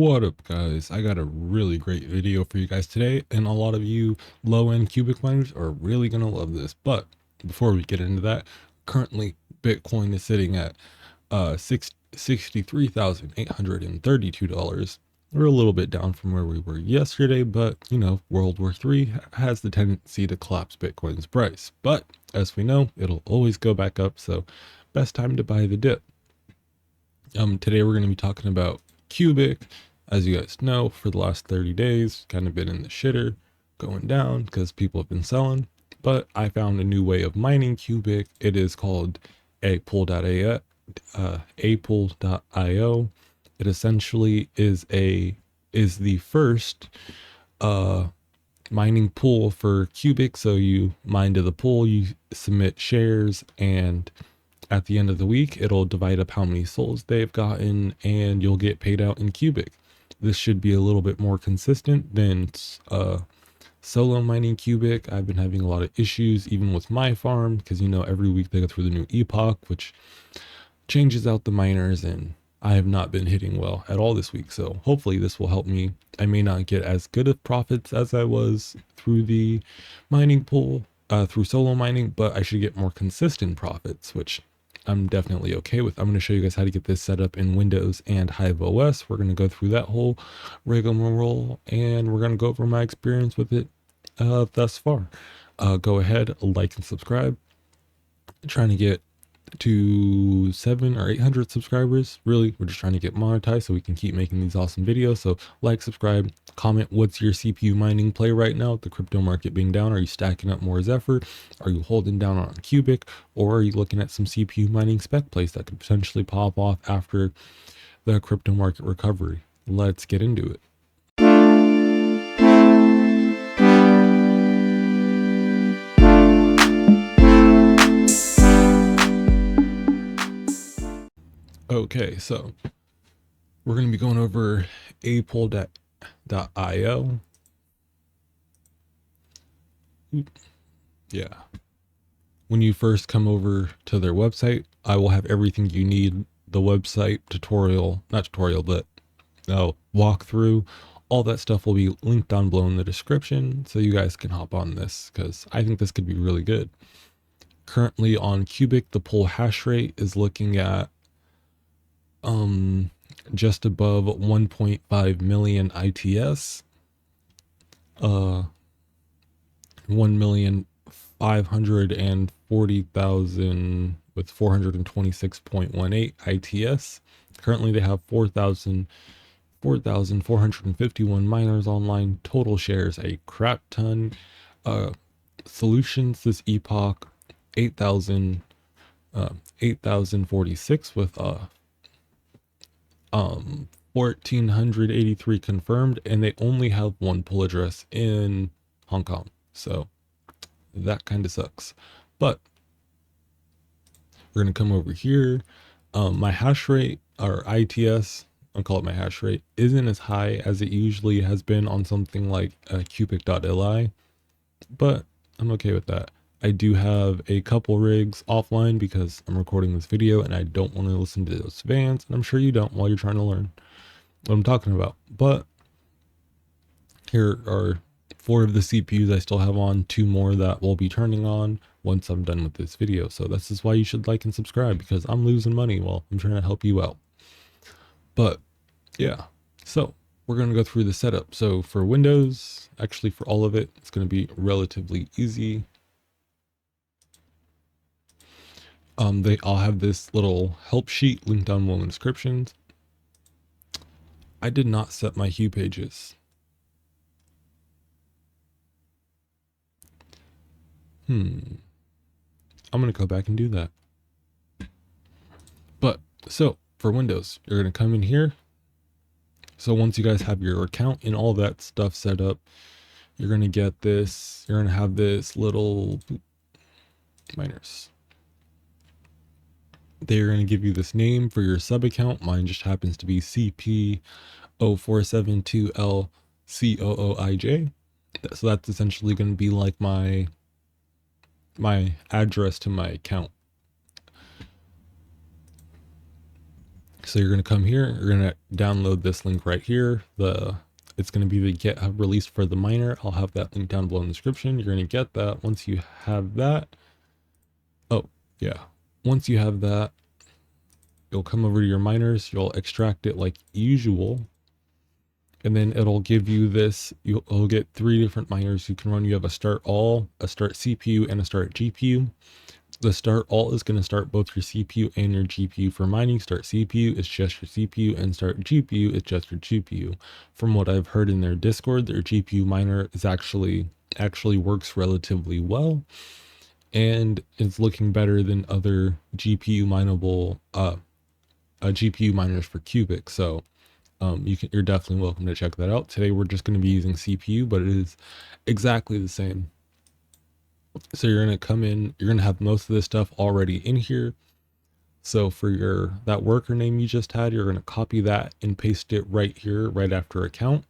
What up, guys? I got a really great video for you guys today, and a lot of you low-end Qubic miners are really gonna love this. But before we get into that, currently Bitcoin is sitting at $63,832. We're a little bit down from where we were yesterday, but you know, World War III has the tendency to collapse Bitcoin's price. But as we know, it'll always go back up, so best time to buy the dip. Today we're going to be talking about Qubic. As you guys know, for the last 30 days, kind of been in the shitter, going down because people have been selling. But I found a new way of mining Qubic. It is called apool.io. It essentially is the first mining pool for Qubic. So you mine to the pool, you submit shares, and at the end of the week, it'll divide up how many souls they've gotten, and you'll get paid out in Qubic. This should be a little bit more consistent than solo mining Qubic. I've been having a lot of issues, even with my farm, because you know every week they go through the new epoch, which changes out the miners, and I have not been hitting well at all this week. So hopefully this will help me. I may not get as good of profits as I was through the mining pool, through solo mining, but I should get more consistent profits, which I'm definitely okay with. I'm going to show you guys how to get this set up in Windows and Hive OS. We're going to go through that whole rigmarole, and we're going to go over my experience with it thus far. Go ahead, like and subscribe. I'm trying to get to 700 or 800 subscribers. Really, we're just trying to get monetized so we can keep making these awesome videos. So like, subscribe, comment what's your CPU mining play right now with the crypto market being down. Are you stacking up more Zephyr? Are you holding down on Qubic? Or are you looking at some CPU mining spec plays that could potentially pop off after the crypto market recovery? Let's get into it. Okay, so we're going to be going over apool.io. Yeah. When you first come over to their website, I will have everything you need. The website tutorial, not tutorial, but walkthrough. All that stuff will be linked down below in the description, so you guys can hop on this, because I think this could be really good. Currently on Qubic, the pool hash rate is looking at just above 1.5 million ITS, 1,540,000 with 426.18 ITS. Currently they have 4,451 miners online. Total shares a crap ton. Solutions this epoch 8,046 with 1,483 confirmed, and they only have one pool address in Hong Kong, so that kind of sucks. But we're gonna come over here. My hash rate, or ITS, I'll call it my hash rate, isn't as high as it usually has been on something like Qubic.li, but I'm okay with that. I do have a couple rigs offline because I'm recording this video and I don't want to listen to those fans, and I'm sure you don't while you're trying to learn what I'm talking about. But here are 4 of the CPUs I still have on, 2 more that will be turning on once I'm done with this video. So this is why you should like and subscribe, because I'm losing money while I'm trying to help you out. But yeah, so we're going to go through the setup. So for Windows, actually for all of it, it's going to be relatively easy. I'll have this little help sheet linked down below in the descriptions. I did not set my hue pages. I'm going to go back and do that. But so for Windows, you're going to come in here. So once you guys have your account and all that stuff set up, you're going to get this, you're going to have this little miners. They're going to give you this name for your sub account. Mine just happens to be CP0472LCOOIJ. So that's essentially going to be like my address to my account. So you're going to come here, you're going to download this link right here. It's going to be the GitHub release for the miner. I'll have that link down below in the description. You're going to get that. Once you have that, oh yeah, once you have that, you'll come over to your miners, you'll extract it like usual, and then it'll give you this. You'll get 3 different miners you can run. You have a start all, a start CPU, and a start GPU. The start all is going to start both your CPU and your GPU for mining. Start CPU is just your CPU, and start GPU is just your GPU. From what I've heard in their Discord, their GPU miner is actually works relatively well, and it's looking better than other GPU mineable GPU miners for Qubic. So you're definitely welcome to check that out. Today we're just going to be using CPU, but it is exactly the same. So you're going to come in, you're going to have most of this stuff already in here. So for that worker name you just had, you're going to copy that and paste it right here, right after account.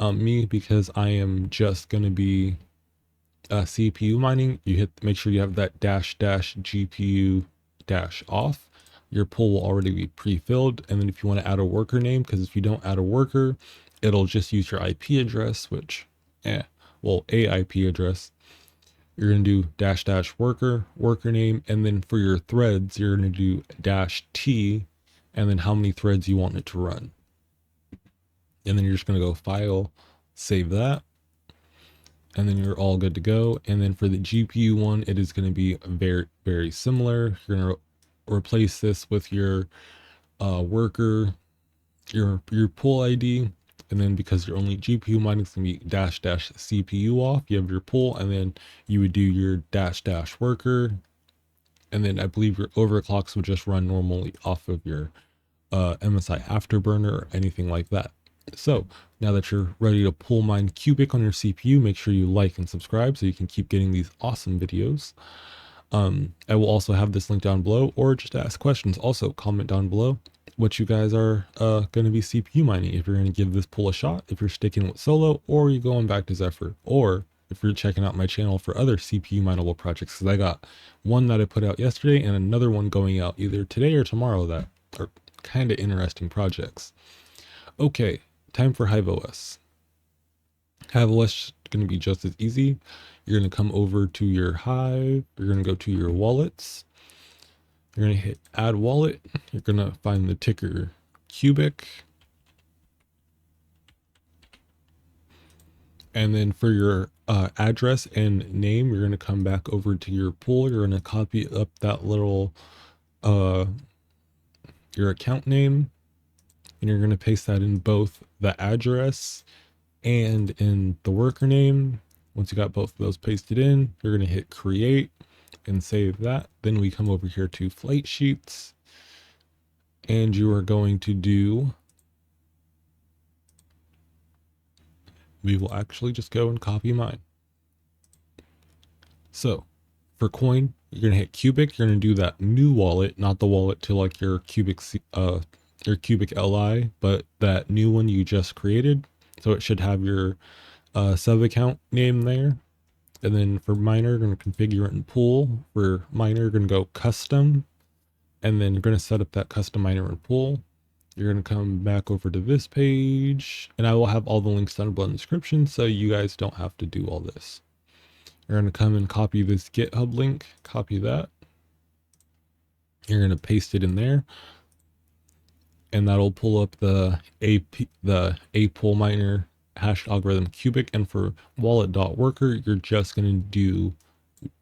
Me, because I am just going to be CPU mining, make sure you have that --GPU off. Your pool will already be pre-filled. And then if you want to add a worker name, because if you don't add a worker, it'll just use your IP address, which, a IP address. You're going to do --worker name. And then for your threads, you're going to do -T, and then how many threads you want it to run. And then you're just going to go file, save that. And then you're all good to go. And then for the GPU one, it is going to be very, very similar. You're going to replace this with your worker, your pool ID. And then because you're only GPU mining, it's going to be --CPU off. You have your pool, and then you would do your --worker. And then I believe your overclocks would just run normally off of your MSI Afterburner or anything like that. So now that you're ready to pool mine Qubic on your CPU, make sure you like and subscribe so you can keep getting these awesome videos. I will also have this link down below, or just ask questions. Also comment down below what you guys are going to be CPU mining, if you're going to give this pool a shot, if you're sticking with solo, or you're going back to Zephyr, or if you're checking out my channel for other CPU mineable projects, because I got one that I put out yesterday and another one going out either today or tomorrow that are kind of interesting projects. Okay, time for Hive OS. Hive OS is going to be just as easy. You're going to come over to your Hive. You're going to go to your wallets. You're going to hit add wallet. You're going to find the ticker Qubic. And then for your address and name, you're going to come back over to your pool. You're going to copy up that little, your account name, and you're going to paste that in both the address and in the worker name. Once you got both of those pasted in, you're going to hit create and save that. Then we come over here to flight sheets, and you are going to do, we will actually just go and copy mine. So for coin, you're going to hit Qubic. You're going to do that new wallet, not the wallet to like your Qubic Li, but that new one you just created. So it should have your sub account name there. And then for miner, you're going to configure it in pool. For miner, you're going to go custom, and then you're going to set up that custom miner in pool. You're going to come back over to this page, and I will have all the links down below in the description, so you guys don't have to do all this. You're going to come and copy this GitHub link, copy that. You're going to paste it in there, and that'll pull up the A pool miner hash algorithm Qubic. And for wallet.worker, you're just going to do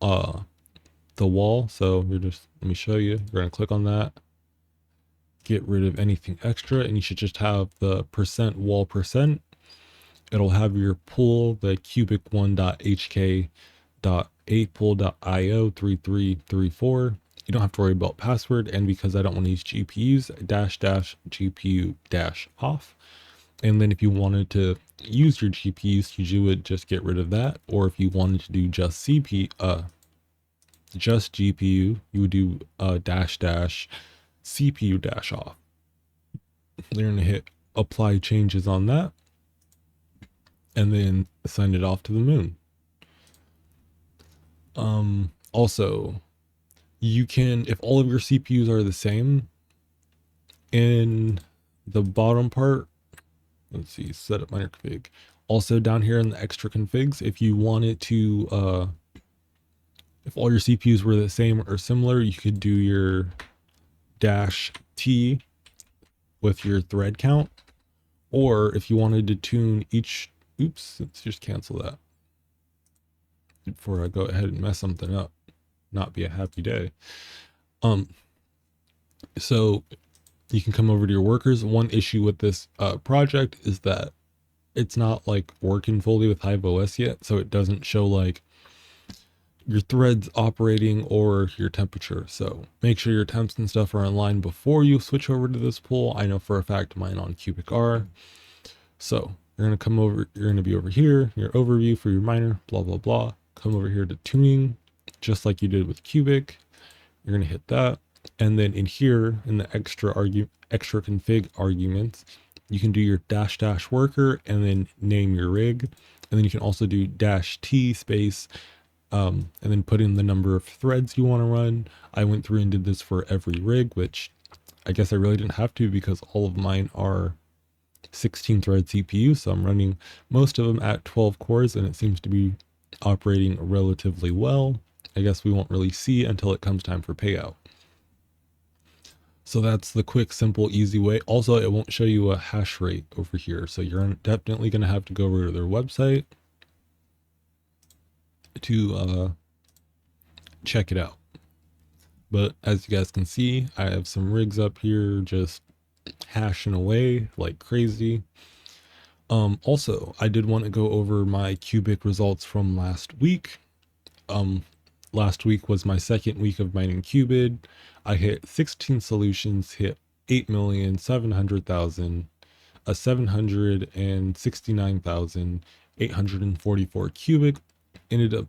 the wall. So you're just, let me show you. You're going to click on that, get rid of anything extra, and you should just have the %wall %. It'll have your pool, the qubic1.hk.apool.io 3334. You don't have to worry about password, and because I don't want to use GPUs, --GPU -off. And then if you wanted to use your GPUs, you would just get rid of that. Or if you wanted to do just GPU, you would do --CPU -off. You're going to hit apply changes on that, and then send it off to the moon. Also, you can, if all of your CPUs are the same, in the bottom part, let's see, setup miner config. Also down here in the extra configs, if you wanted to, if all your CPUs were the same or similar, you could do your -T with your thread count. Or if you wanted to tune each, oops, let's just cancel that before I go ahead and mess something up, not be a happy day. So you can come over to your workers. One issue with this project is that it's not like working fully with Hive OS yet. So it doesn't show like your threads operating or your temperature. So make sure your temps and stuff are in line before you switch over to this pool. I know for a fact mine on Qubic are. So you're going to come over, you're going to be over here, your overview for your miner, blah, blah, blah. Come over here to tuning, just like you did with Qubic. You're going to hit that. And then in here, in the extra config arguments, you can do your -- worker and then name your rig. And then you can also do -T space, and then put in the number of threads you want to run. I went through and did this for every rig, which I guess I really didn't have to because all of mine are 16 thread CPU. So I'm running most of them at 12 cores and it seems to be operating relatively well. I guess we won't really see until it comes time for payout. So that's the quick, simple, easy way. Also, it won't show you a hash rate over here. So you're definitely going to have to go over to their website to check it out. But as you guys can see, I have some rigs up here just hashing away like crazy. Also, I did want to go over my Qubic results from last week. Last week was my second week of mining Qubit. I hit 16 solutions, hit 8,700,000, 769,844 Qubic. Ended up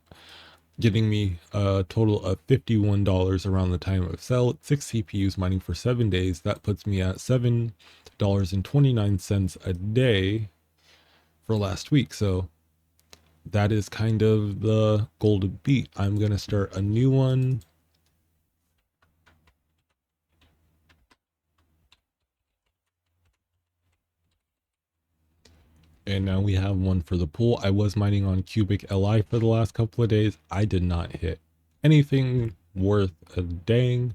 getting me a total of $51 around the time of sale. 6 CPUs mining for 7 days. That puts me at $7.29 a day for last week. So that is kind of the goal to beat. I'm going to start a new one. And now we have one for the pool. I was mining on Qubic Li for the last couple of days. I did not hit anything worth a dang.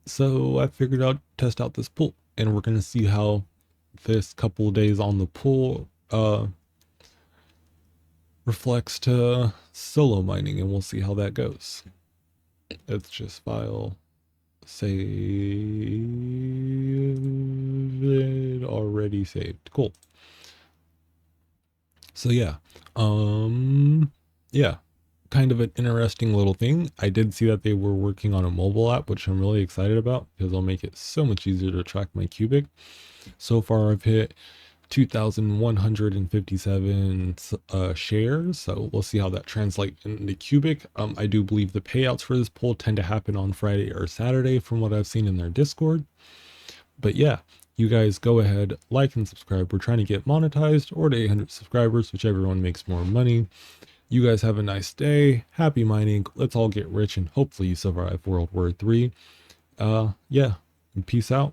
So I figured out test out this pool and we're going to see how this couple of days on the pool reflects to solo mining, and we'll see how that goes. Let's just file save it, already saved. Cool. So yeah, yeah, kind of an interesting little thing. I did see that they were working on a mobile app, which I'm really excited about because it'll make it so much easier to track my Qubic. So far I've hit 2,157 shares, so we'll see how that translates into Qubic. I do believe the payouts for this poll tend to happen on Friday or Saturday from what I've seen in their Discord. But yeah, you guys go ahead, like and subscribe. We're trying to get monetized or to 800 subscribers, whichever one makes more money. You guys have a nice day. Happy mining. Let's all get rich and hopefully you survive World War III. Yeah, peace out.